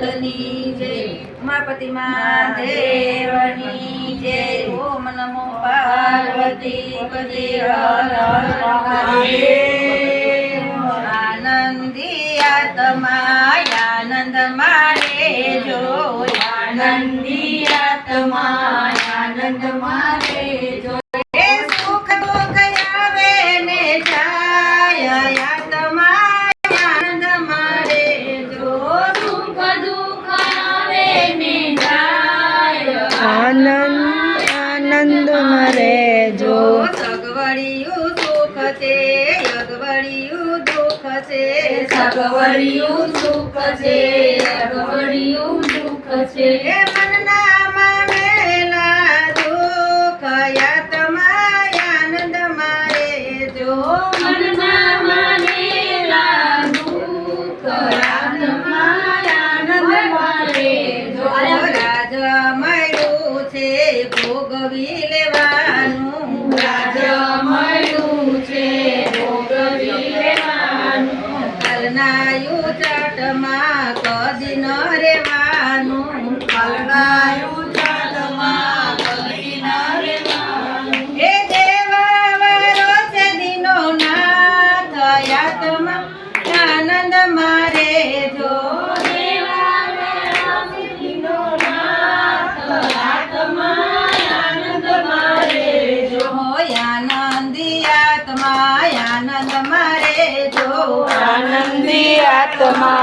નાથની જય ઉમાપતિ મહાદેવની જય ઓમ નમો પાર્વતી પતિ હર હર મહાદેવ આનંદી આત્મા આનંદ મારે જો આનંદી આત્મા આનંદ મારે જો સુખ દુઃખ આવે ને જાય આત્મા આનંદ મારે જો સુખ દુઃખ આવે ને જાય આનંદ મારે જો સગવડિયું સુખ છે અગવડિયું દુઃખ છે સગવડિયું સુખ છે અગવડિયું દુઃખ છે મનના માનેલા દુઃખ આત્મા આનંદ મારે જો મનના માનેલા દુઃખ આત્મા આનંદ મારે જો રાજ મળ્યું છે ભોગવી લેવાનું રાજ મળ્યું છે ભોગવી લેવાનું કલનાયું ચાટમાં કદી ન રેવાનું કલનાયું ચાટમાં કદી ન રેવાનું એ દેવાવાળો છે દીનો નાથ આત્મા આનંદ મારે જો દેવાવાળો છે દીનો નાથ આત્મા આનંદ મારે જો આનંદી આત્મા આનંદ મારે જો આનંદી આત્મા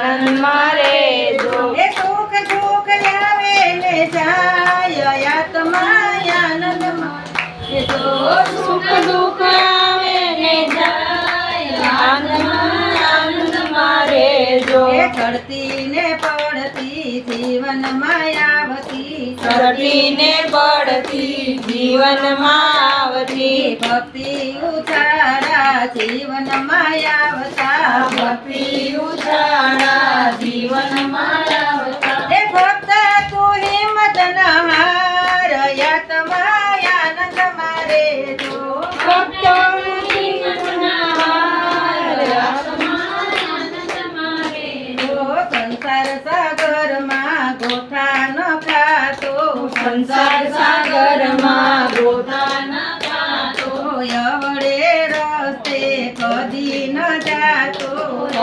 આનંદ મારે જો એ સુખ દુઃખ આવે ને જાય આત્મા આનંદ મારે જો સુખ દુઃખ આવે ને જાય આનંદ મારે જો એ ચડતી ને પડતી જીવન માયાવતી ચડતી ને પડતી જીવનમાં આવતી ભક્તિ ઉછાળા જીવન માયાવતા ભક્તિ ઉછાળા જીવનમાં આવતા એ ભક્ત તું હિંમત ન હાર આત્મા આનંદ મારે જો ભક્તોની મનહાર આત્મા આનંદ મારે જો સંસાર સાગરમાં ગોઠા ન ખાતો સંસાર સાગરમાં ગોતા ન ખાતો અવળે રસ્તે કદી ન જાતો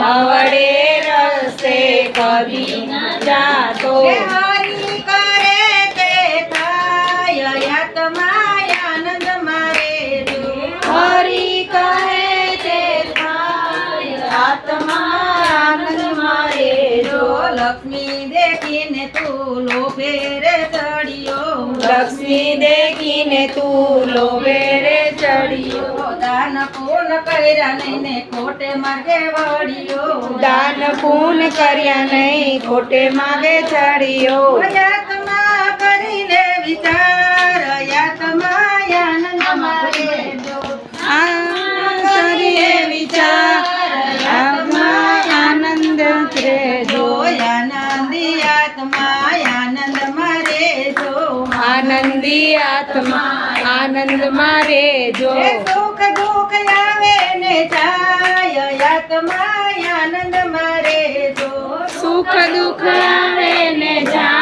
આવડે રસ્તે કદી ન જાતો હે હરી કરે તે થાય આત્મા આનંદ મારે જો હરી કહે તે થાય આત્મા આનંદ મારે જો જો લક્ષ્મી દેખીને તું લોભે રે ચડિયો લક્ષ્મી દેખીને તું લોભે રે ચડિયો દાન પૂર્ણ કર્યા નહીં ને ખોટે માર્ગે વળ્યો દાન પૂન કર્યા નહીં ખોટે માગે ચડિયો આત્મા કરીને વિચાર આત્મા આનંદ મારે જો કરીને વિચાર આત્મા આનંદ રે જો જો આનંદી આત્મા આનંદ મારે જો આનંદી આત્મા આનંદ મારે જો એ સુખ દુઃખ આવે ને જાય આત્મા આનંદ મારે જો સુખ દુઃખ આવે ને જાય